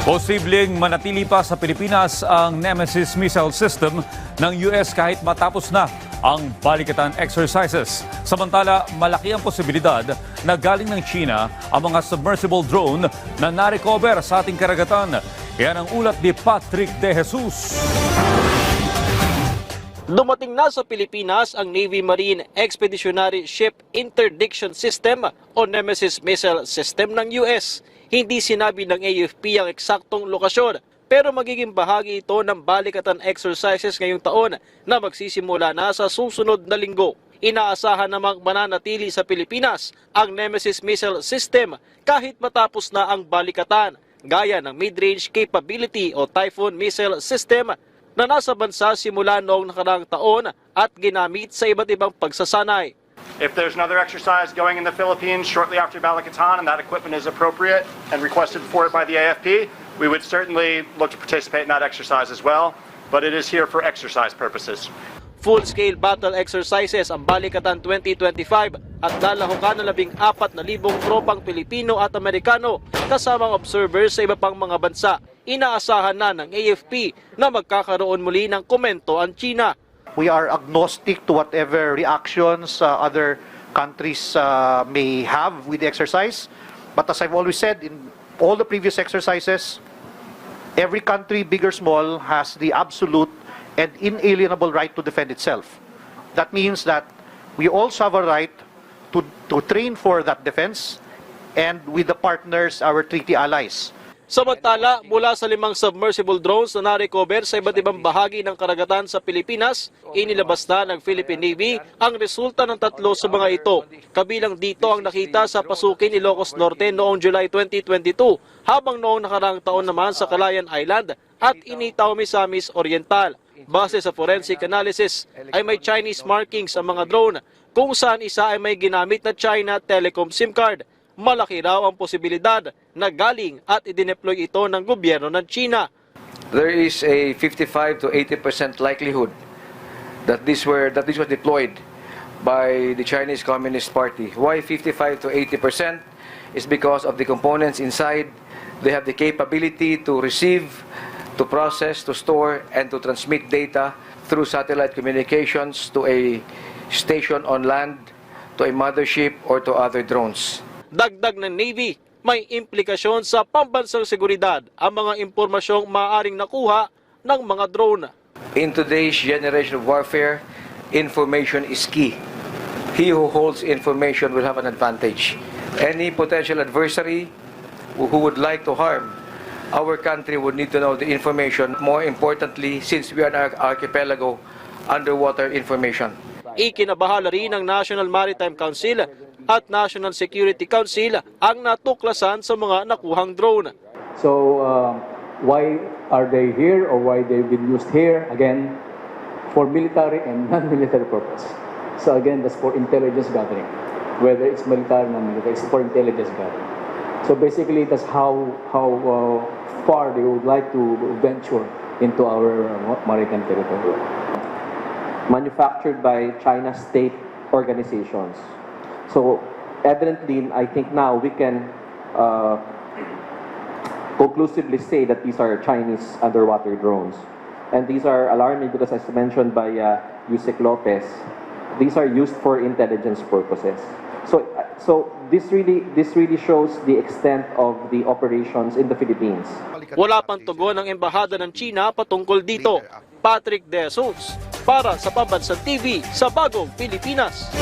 Posibleng manatili pa sa Pilipinas ang Nemesis missile system ng US kahit matapos na ang balikatan exercises. Samantala, malaki ang posibilidad na galing ng China ang mga submersible drone na narecover sa ating karagatan. Yan ang ulat ni Patrick De Jesus. Dumating na sa Pilipinas ang Navy Marine Expeditionary Ship Interdiction System o Nemesis missile system ng US. Hindi sinabi ng AFP ang eksaktong lokasyon, pero magiging bahagi ito ng balikatan exercises ngayong taon na magsisimula na sa susunod na linggo. Inaasahan namang mananatili sa Pilipinas ang Nemesis missile system kahit matapos na ang balikatan, gaya ng mid-range capability o Typhoon missile system na nasa bansa simula noong nakaraang taon at ginamit sa iba't ibang pagsasanay. If there's another exercise going in the Philippines shortly after Balikatan and that equipment is appropriate and requested for it by the AFP, we would certainly look to participate in that exercise as well, but it is here for exercise purposes. Full-scale battle exercises ang Balikatan 2025 at lalahukan ng 14,000 tropang Pilipino at Amerikano kasamang observers sa iba pang mga bansa. Inaasahan na ng AFP na magkakaroon muli ng komento ang China. We are agnostic to whatever reactions other countries may have with the exercise. But as I've always said, in all the previous exercises, every country, big or small, has the absolute and inalienable right to defend itself. That means that we also have a right to train for that defense and with the partners, our treaty allies. Samantala, mula sa 5 submersible drones na narecover sa iba't ibang bahagi ng karagatan sa Pilipinas, inilabas na ng Philippine Navy ang resulta ng 3 sa mga ito. Kabilang dito ang nakita sa Pasukin, Ilocos Norte noong July 2022, habang noong nakaraang taon naman sa Calayan Island at Initaw, Misamis Oriental. Base sa forensic analysis, ay may Chinese markings ang mga drone, kung saan isa ay may ginamit na China Telecom SIM card. Malaki raw ang posibilidad na galing at idineploy ito ng gobyerno ng China. There is a 55 to 80% likelihood that this was deployed by the Chinese Communist Party. Why 55 to 80%? Is because of the components inside. They have the capability to receive, to process, to store, and to transmit data through satellite communications to a station on land, to a mothership, or to other drones. Dagdag ng Navy, may implikasyon sa pambansang seguridad ang mga impormasyong maaaring nakuha ng mga drone. In today's generation of warfare, information is key. He who holds information will have an advantage. Any potential adversary who would like to harm our country would need to know the information. More importantly, since we are an archipelago, underwater information. Ikinabahala rin ng National Maritime Council at National Security Council ang natuklasan sa mga nakuhang drone. So, why are they here or why they've been used here? Again, for military and non-military purpose. So again, that's for intelligence gathering. Whether it's military or non-military, it's for intelligence gathering. So basically, that's how far they would like to venture into our maritime territory. Manufactured by China state organizations. So evidently, I think now we can conclusively say that these are Chinese underwater drones. And these are alarming because, as mentioned by Yusek Lopez, these are used for intelligence purposes. So this really shows the extent of the operations in the Philippines. Wala pang tugon ng embahada ng China patungkol dito. Patrick De Jesus para sa Pambansang TV sa Bagong Pilipinas.